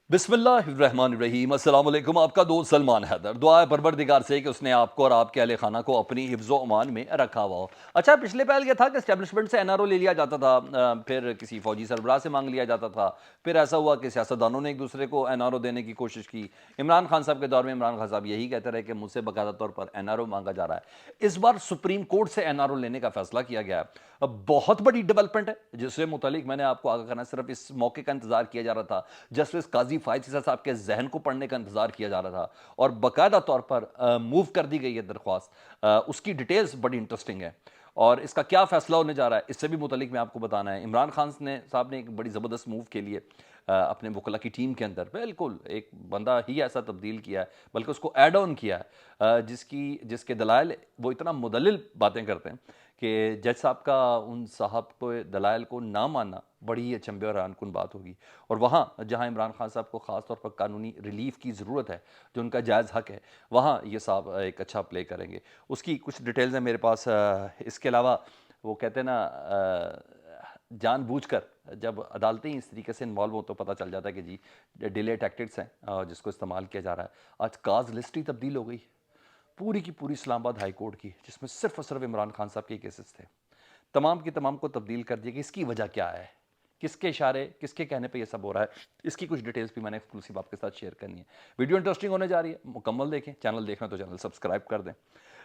बिस्मिल्लाहिर्रहमानिर्रहीम। अस्सलाम वालेकुम। आपका दोस्त सलमान हैदर। दुआ है परवरदिगार से कि उसने आपको और आपके अहले खाना को अपनी हिफ्ज़ व अमान में रखा हुआ हो। अच्छा, पिछले पहल ये था कि एस्टेब्लिशमेंट से एनआरओ ले लिया जाता था, फिर किसी फौजी सरबराह से मांग लिया जाता था, फिर ऐसा हुआ कि सियासतदानों ने एक दूसरे को एनआरओ देने की कोशिश की। इमरान खान साहब के दौर में इमरान खान साहब यही कहते रहे कि मुझसे बाकायदा तौर पर एनआरओ मांगा जा रहा है। इस बार सुप्रीम कोर्ट से एनआरओ लेने का फैसला किया गया है। अब बहुत बड़ी डेवलपमेंट है जिससे मुतालिक मैंने आपको आगाह करना, सिर्फ इस मौके का इंतजार किया जा रहा था, जस्टिस काजी फायद सीसा साहब के जहन को पढ़ने का इंतजार किया जा रहा था और बाकायदा तौर पर मूव कर दी गई है दरख्वास्त। उसकी डिटेल्स बड़ी इंटरेस्टिंग है और इसका क्या फैसला होने जा रहा है इससे भी मुतालिक मैं आपको बताना है। इमरान खान ने साहब ने एक बड़ी ज़बरदस्त मूव के लिए अपने वकला की टीम के अंदर बिल्कुल एक बंदा ही ऐसा तब्दील किया है, बल्कि उसको ऐड ऑन किया है, जिसके दलाइल वो इतना मुदल्लिल बातें करते हैं कि जज साहब का उन साहब को दलाइल को ना मानना बड़ी ही अचंभे और हैरानकुन बात होगी। और वहाँ जहाँ इमरान खान साहब को ख़ास तौर पर कानूनी रिलीफ की ज़रूरत है, जो उनका जायज़ हक है, वहाँ ये साहब एक अच्छा प्ले करेंगे। उसकी कुछ डिटेल्स हैं मेरे पास। इसके अलावा वो कहते हैं ना, जानबूझकर जब अदालतें इस तरीके से इन्वॉल्व हो तो पता चल जाता है कि जी डिले टैक्टिक्स हैं जिसको इस्तेमाल किया जा रहा है। आज काज लिस्ट ही तब्दील हो गई पूरी की पूरी इस्लामाबाद हाई कोर्ट की, जिसमें सिर्फ और सिर्फ इमरान खान साहब के केसेस थे। तमाम की तमाम को तब्दील कर दिया कि इसकी वजह क्या है, किसके इशारे किसके कहने पे ये सब हो रहा है। इसकी कुछ डिटेल्स भी मैंने एक्सक्लूसिव आपके साथ शेयर करनी है। वीडियो इंटरेस्टिंग होने जा रही है, मुकम्मल देखें। चैनल देखना तो चैनल सब्सक्राइब कर दें।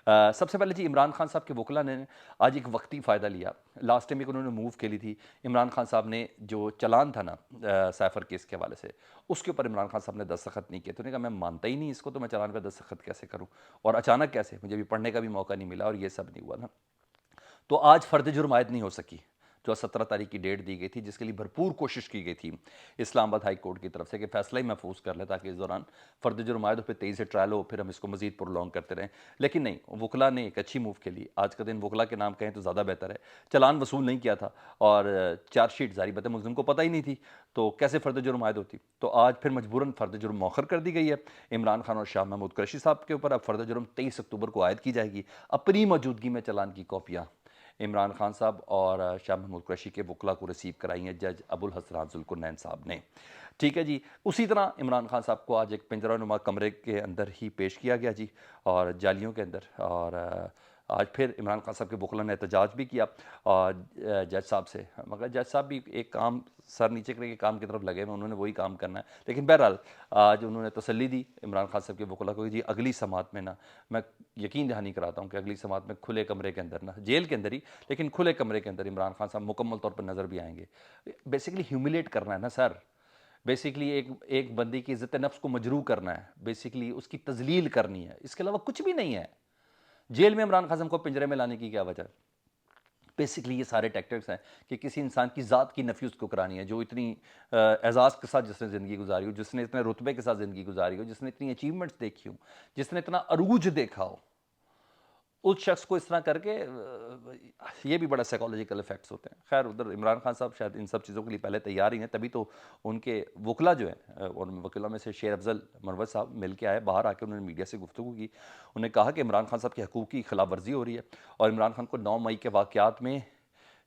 सबसे पहले जी, इमरान खान साहब के वकला ने आज एक वक्ती फ़ायदा लिया। लास्ट टाइम एक उन्होंने मूव खेली थी। इमरान खान साहब ने जो चलान था ना सैफर केस के हवाले से, उसके ऊपर इमरान खान साहब ने दस्तखत नहीं किए। तो उन्होंने कहा मैं मानता ही नहीं इसको, तो मैं चलान पर दस्तखत कैसे करूँ, और अचानक कैसे, मुझे भी पढ़ने का भी मौका नहीं मिला और ये सब नहीं हुआ ना। तो आज फ़र्द जुर्म आयद नहीं हो सकी, जो 17 तारीख की डेट दी गई थी, जिसके लिए भरपूर कोशिश की गई थी इस्लामाबाद हाई कोर्ट की तरफ से कि फ़ैसला ही महफूज कर ले, ताकि इस दौरान फ़र्द जुर्म आयद हो, फिर 23 से ट्रायल हो, फिर हम इसको मज़ीद प्रोलॉन्ग करते रहें। लेकिन नहीं, वकला ने एक अच्छी मूव के लिए। आज का दिन वकला के नाम कहें तो ज़्यादा बेहतर है। चलान वसूल नहीं किया था और चार्जशीट जारी बता मुलज़िम को पता ही नहीं थी, तो कैसे फ़र्द जुर्म आयद होती। तो आज फिर मजबूरन फ़र्द जुर्म मौखर कर दी गई है इमरान खान और शाह महमूद कुरैशी साहब के ऊपर। अब फ़र्द जुर्म 23 अक्टूबर को आयद की जाएगी। अपनी मौजूदगी में चलान की कॉपियाँ इमरान खान साहब और शाह महमूद कुरैशी के वकला को रिसीव कराई हैं जज अबुल हसन जुल्कुरनैन साहब ने। ठीक है जी। उसी तरह इमरान खान साहब को आज एक पिंजरा-नुमा कमरे के अंदर ही पेश किया गया जी, और जालियों के अंदर। और आज फिर इमरान खान साहब के वकला ने एहतजाज भी किया और जज साहब से, मगर जज साहब भी एक काम सर नीचे करके काम की तरफ लगे हुए, उन्होंने वही काम करना है। लेकिन बहरहाल आज उन्होंने तसल्ली दी इमरान खान साहब के वकला को, जी अगली समात में ना, मैं यकीन दहानी कराता हूँ कि अगली समात में खुले कमरे के अंदर ना, जेल के अंदर ही लेकिन खुले कमरे के अंदर इमरान खान साहब मुकम्मल तौर पर नज़र भी आएंगे। बेसिकली ह्यूमिलेट करना है ना सर, बेसिकली एक एक बंदे की इज़्ज़त नफ्स को मजरूह करना है, बेसिकली उसकी तजलील करनी है, इसके अलावा कुछ भी नहीं है। जेल में इमरान खान साहब को पिंजरे में लाने की क्या वजह है? बेसिकली ये सारे टैक्टिक्स हैं कि किसी इंसान की ज़ात की नफ़ी उसको करानी है, जो इतनी एजाज़ के साथ जिसने ज़िंदगी गुजारी हो, जिसने इतने रुतबे के साथ ज़िंदगी गुजारी हो, जिसने इतनी अचीवमेंट्स देखी हो, जिसने इतना अरूज देखा हो, उस शख्स को इस तरह करके ये भी बड़ा साइकोलॉजिकल इफेक्ट्स होते हैं। खैर, उधर इमरान खान साहब शायद इन सब चीज़ों के लिए पहले तैयार ही हैं, तभी तो उनके वकला जो हैं, और वकीलों में से शेर अफजल मरवत साहब मिल के आए, बाहर आके उन्होंने मीडिया से गुफ्तगू की। उन्होंने कहा कि इमरान खान साहब के हकूक़ की खिलाफ वर्जी हो रही है और इमरान खान को 9 मई के वाक़यात में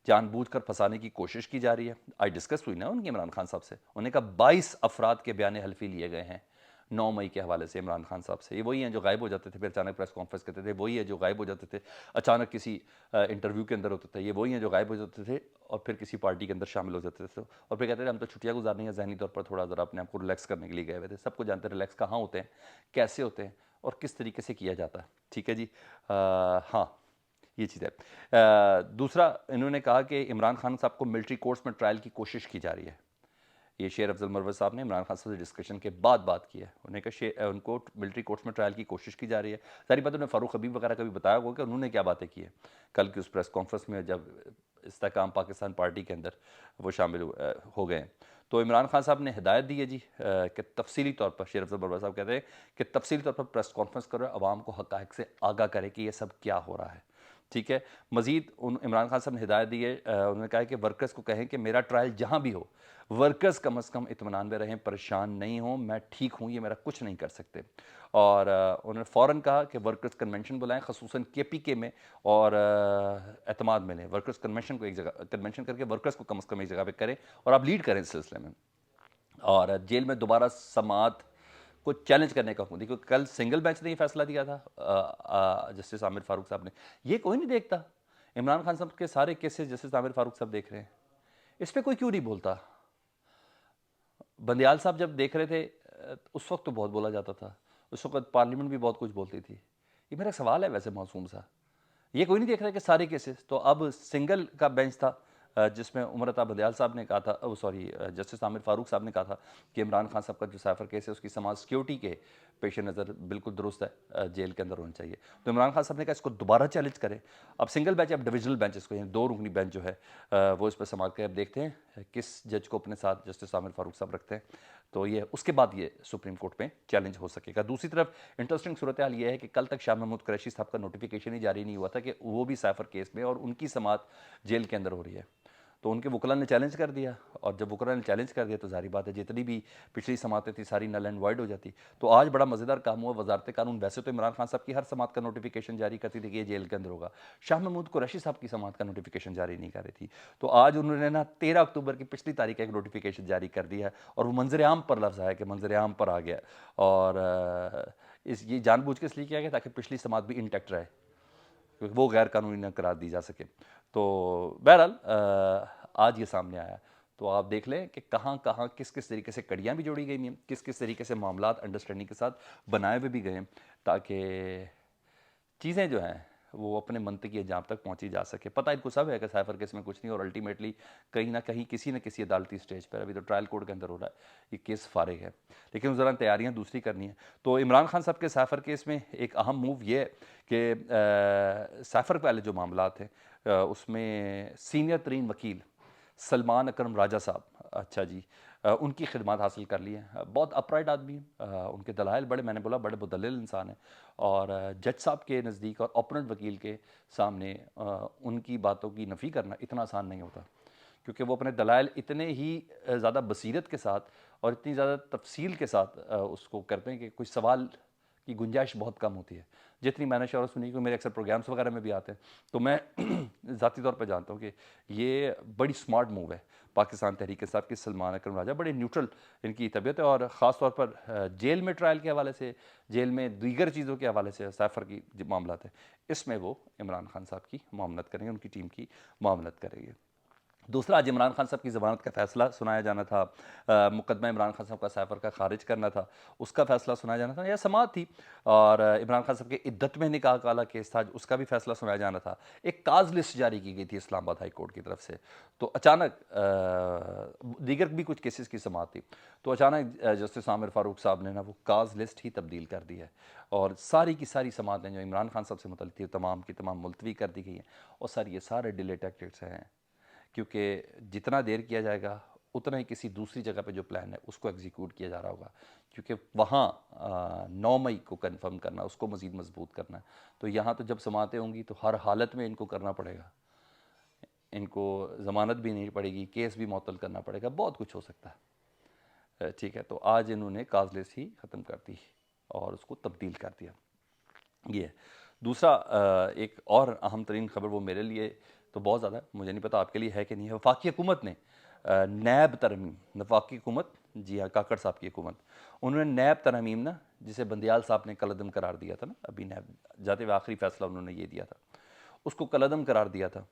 जानबूझकर फंसाने की कोशिश की जा रही है। आज डिस्कस हुई ना उनकी इमरान खान साहब से, उन्होंने कहा 22 अफराद के बयान हल्फी लिए गए हैं 9 मई के हवाले से इमरान खान साहब से। ये वही हैं जो गायब हो जाते थे, फिर अचानक प्रेस कॉन्फ्रेंस करते थे, वही है जो गायब हो जाते थे, अचानक किसी इंटरव्यू के अंदर होते थे, ये वही हैं जो गायब हो जाते थे और फिर किसी पार्टी के अंदर शामिल हो जाते थे और फिर कहते थे हम तो छुट्टियाँ गुजारनी है, ज़हनी तौर पर थोड़ा ज़रा अपने आप को रिलैक्स करने के लिए गए हुए थे। सबको जानते हैं रिलैक्स कहाँ होते हैं, कैसे होते हैं और किस तरीके से किया जाता है। ठीक है जी। हाँ, ये चीज़ है। दूसरा, इन्होंने कहा कि इमरान खान साहब को मिलिट्री कोर्ट्स में ट्रायल की कोशिश की जा रही है। ये शेर अफजल मरवत साहब ने इमरान खान साहब से डिस्कशन के बाद बात की है। उन्होंने कहा उनको मिलिट्री कोर्ट्स में ट्रायल की कोशिश की जा रही है। सारी बात उन्होंने फ़ारूक हबीब वगैरह का भी बताया होगा कि उन्होंने क्या बातें की है कल की उस प्रेस कॉन्फ्रेंस में, जब इस्तेकाम पाकिस्तान पार्टी के अंदर वो शामिल हो गए हैं। तो इमरान खान साहब ने हिदायत दी है जी कि तफसीली तौर पर, शेर अफजल मरवत साहब कहते हैं कि तफसीली तौर पर प्रेस कॉन्फ्रेंस करो, आवाम को हक़ाइक़ से आगाह करे कि ये सब क्या हो रहा है। ठीक है। मज़ीद इमरान खान साहब ने हिदायत दी है, उन्होंने कहा है कि वर्कर्स को कहें कि मेरा ट्रायल जहाँ भी हो, वर्कर्स कम अज़ कम इत्मीनान में रहें, परेशान नहीं हों, मैं ठीक हूँ, ये मेरा कुछ नहीं कर सकते। और उन्होंने फ़ौरन कहा कि वर्कर्स कन्वेंशन बुलाएं, ख़ुसूसन केपीके में, और एतमाद में लें। वर्कर्स कन्वेंशन को एक जगह कन्वेंशन करके वर्कर्स को कम अज़ कम एक जगह पे करें और आप लीड करें इस सिलसिले में। اور جیل میں دوبارہ سماعت کو چیلنج کرنے کا حکم. دیکھو کل سنگل بینچ نے یہ فیصلہ دیا تھا جسٹس عامر فاروق صاحب نے. یہ کوئی نہیں دیکھتا. عمران خان صاحب کے سارے کیسز جسٹس عامر فاروق صاحب دیکھ رہے ہیں, اس پہ کوئی کیوں نہیں بولتا؟ بندیال صاحب جب دیکھ رہے تھے اس وقت تو بہت بولا جاتا تھا, اس وقت پارلیمنٹ بھی بہت کچھ بولتی تھی. یہ میرا سوال ہے ویسے معصوم سا, یہ کوئی نہیں دیکھ رہا کہ سارے کیسز تو اب سنگل کا بینچ تھا جس میں عمر عطا بندیال صاحب نے کہا تھا, جسٹس عامر فاروق صاحب نے کہا تھا کہ عمران خان صاحب کا جو سائفر کیس ہے اس کی سماج سیکیورٹی کے پیش نظر بالکل درست ہے, جیل کے اندر ہونا چاہیے. تو عمران خان صاحب نے کہا اس کو دوبارہ چیلنج کریں. اب سنگل بینچ, اب ڈویژنل بینچ اس کو, یعنی 2 رکنی بینچ جو ہے وہ اس پہ سماعت کرے. اب دیکھتے ہیں کس جج کو اپنے ساتھ جسٹس عامر فاروق صاحب رکھتے ہیں, تو یہ اس کے بعد یہ سپریم کورٹ میں چیلنج ہو سکے گا. دوسری طرف انٹرسٹنگ صورتحال یہ ہے کہ کل تک شاہ محمود قریشی صاحب کا نوٹیفیکیشن ہی جاری نہیں ہوا تھا کہ وہ بھی سائفر کیس میں اور ان کی سماعت جیل کے اندر ہو رہی ہے. تو ان کے وکلاء نے چیلنج کر دیا, اور جب وکلاء نے چیلنج کر دیا تو ظاہری بات ہے جتنی بھی پچھلی سماعتیں تھیں ساری نل اینڈ وائڈ ہو جاتی. تو آج بڑا مزیدار کام ہوا, وزارت قانون ویسے تو عمران خان صاحب کی ہر سماعت کا نوٹیفیکیشن جاری کرتی تھی کہ یہ جیل کے اندر ہوگا, شاہ محمود قریشی صاحب کی سماعت کا نوٹیفیکیشن جاری نہیں کر رہی تھی. تو آج انہوں نے نا 13 اکتوبر کی پچھلی تاریخ کا ایک نوٹیفیکیشن جاری کر دیا ہے, اور وہ منظر عام پر لفظ آیا کہ منظر عام پر آ گیا, اور یہ جان بوجھ کے اس لیے کیا گیا تاکہ پچھلی سماعت بھی انٹیکٹ رہے, کیونکہ وہ غیر قانونی نہ قرار دی جا سکے. تو بہرحال آج یہ سامنے آیا, تو آپ دیکھ لیں کہ کہاں کہاں کس کس طریقے سے کڑیاں بھی جوڑی گئی ہیں, کس کس طریقے سے معاملات انڈرسٹینڈنگ کے ساتھ بنائے ہوئے بھی گئے ہیں, تاکہ چیزیں جو ہیں وہ اپنے منطقی انجام تک پہنچی جا سکے. پتہ ان کو سب ہے کہ سائفر کیس میں کچھ نہیں, اور الٹیمیٹلی کہیں نہ کہیں کسی نہ کسی عدالتی سٹیج پر, ابھی تو ٹرائل کورٹ کے اندر ہو رہا ہے, یہ کیس فارغ ہے, لیکن ذرا تیاریاں دوسری کرنی ہیں. تو عمران خان صاحب کے سائفر کیس میں ایک اہم موو یہ ہے کہ سائفر والے جو معاملات ہیں اس میں سینئر ترین وکیل سلمان اکرم راجہ صاحب, اچھا جی, ان کی خدمات حاصل کر لی ہیں. بہت اپرائٹ آدمی ہیں, ان کے دلائل بڑے, میں نے بولا بڑے مدلل انسان ہیں, اور جج صاحب کے نزدیک اور اوپوننٹ وکیل کے سامنے ان کی باتوں کی نفی کرنا اتنا آسان نہیں ہوتا, کیونکہ وہ اپنے دلائل اتنے ہی زیادہ بصیرت کے ساتھ اور اتنی زیادہ تفصیل کے ساتھ اس کو کرتے ہیں کہ کوئی سوال کی گنجائش بہت کم ہوتی ہے. جتنی میں نے شعور سنی, کہ میرے اکثر پروگرامس وغیرہ میں بھی آتے ہیں, تو میں ذاتی طور پہ جانتا ہوں کہ یہ بڑی سمارٹ موو ہے پاکستان تحریک صاحب کی. سلمان اکرم راجہ بڑے نیوٹرل ان کی طبیعت ہے, اور خاص طور پر جیل میں ٹرائل کے حوالے سے, جیل میں دیگر چیزوں کے حوالے سے سائفر کی معاملات ہیں, اس میں وہ عمران خان صاحب کی معاملت کریں گے, ان کی ٹیم کی معاملت کریں گے. دوسرا, آج عمران خان صاحب کی ضمانت کا فیصلہ سنایا جانا تھا, مقدمہ عمران خان صاحب کا سائفر کا خارج کرنا تھا, اس کا فیصلہ سنایا جانا تھا, یا سماعت تھی. اور عمران خان صاحب کے عدت میں نکاح والا کیس تھا, اس کا بھی فیصلہ سنایا جانا تھا. ایک کاز لسٹ جاری کی گئی تھی اسلام آباد ہائی کورٹ کی طرف سے, تو اچانک دیگر بھی کچھ کیسز کی سماعت تھی, تو اچانک جسٹس عامر فاروق صاحب نے نا وہ کاز لسٹ ہی تبدیل کر دی ہے, اور ساری کی ساری سماعتیں جو عمران خان صاحب سے متعلق تھی تمام کی تمام ملتوی کر دی گئی ہیں. اور سر یہ سارے ڈیلے ٹیکٹکس ہیں, کیونکہ جتنا دیر کیا جائے گا اتنا ہی کسی دوسری جگہ پہ جو پلان ہے اس کو ایگزیکیوٹ کیا جا رہا ہوگا, کیونکہ وہاں 9 مئی کو کنفرم کرنا, اس کو مزید مضبوط کرنا ہے. تو یہاں تو جب سماعتیں ہوں گی تو ہر حالت میں ان کو کرنا پڑے گا, ان کو ضمانت بھی نہیں پڑے گی, کیس بھی معطل کرنا پڑے گا, بہت کچھ ہو سکتا ہے. ٹھیک ہے, تو آج انہوں نے کاز لسٹ ہی ختم کر دی اور اس کو تبدیل کر دیا. یہ دوسرا ایک اور اہم ترین خبر, وہ میرے لیے تو بہت زیادہ, مجھے نہیں پتا آپ کے لیے ہے کہ نہیں ہے. وفاقی حکومت نے نیب ترمیم, وفاقی حکومت, جی ہاں کاکڑ صاحب کی حکومت, انہوں نے نیب ترمیم نا, جسے بندیال صاحب نے کالعدم قرار دیا تھا نا, ابھی نیب جاتے ہوئے آخری فیصلہ انہوں نے یہ دیا تھا, اس کو کالعدم قرار دیا تھا.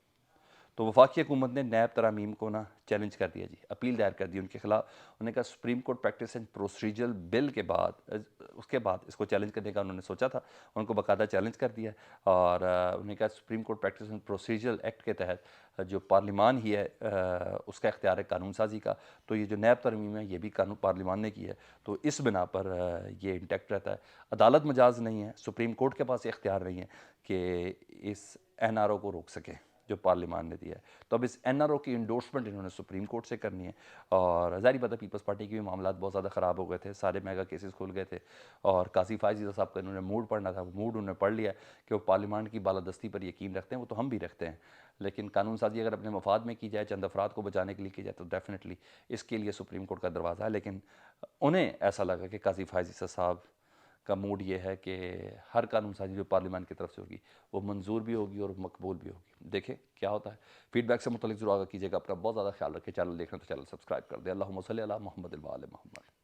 تو وفاقی حکومت نے نیب ترامیم کو نا چیلنج کر دیا جی, اپیل دائر کر دی ان کے خلاف. انہوں نے کہا supreme court practice and procedural bill کے بعد, اس کے بعد اس کو چیلنج کرنے کا انہوں نے سوچا تھا, ان کو باقاعدہ چیلنج کر دیا, اور انہوں نے کہا supreme court practice and procedural act کے تحت جو پارلیمان ہی ہے اس کا اختیار ہے قانون سازی کا, تو یہ جو نیب ترمیم ہے یہ بھی قانون پارلیمان نے کی ہے, تو اس بنا پر یہ انٹیکٹ رہتا ہے. عدالت مجاز نہیں ہے, سپریم کورٹ کے پاس اختیار نہیں ہے کہ اس این آر او کو روک سکے جو پارلیمان نے دیا ہے. تو اب اس این آر او کی انڈورسمنٹ انہوں نے سپریم کورٹ سے کرنی ہے, اور ظاہری بات ہے پیپلز پارٹی کے بھی معاملات بہت زیادہ خراب ہو گئے تھے, سارے میگا کیسز کھل گئے تھے, اور قاضی فائز عیسیٰ صاحب کا انہوں نے موڈ پڑھنا تھا, وہ موڈ انہوں نے پڑھ لیا کہ وہ پارلیمان کی بالادستی پر یقین رکھتے ہیں, وہ تو ہم بھی رکھتے ہیں, لیکن قانون سازی اگر اپنے مفاد میں کی جائے, چند افراد کو بچانے کے لیے کی جائے, تو ڈیفینیٹلی اس کے لیے سپریم کورٹ کا دروازہ ہے. لیکن انہیں ایسا لگا کہ قاضی فائز عیسیٰ صاحب کا موڈ یہ ہے کہ ہر قانون سازی جو پارلیمان کی طرف سے ہوگی وہ منظور بھی ہوگی اور مقبول بھی ہوگی. دیکھیں کیا ہوتا ہے. فیڈ بیک سے متعلق ضرور آگاہ کیجیے گا. اپنا بہت زیادہ خیال رکھیں. چینل دیکھ رہے ہیں تو چینل سبسکرائب کر دیں. اللہم صلی علی محمد و آل محمد.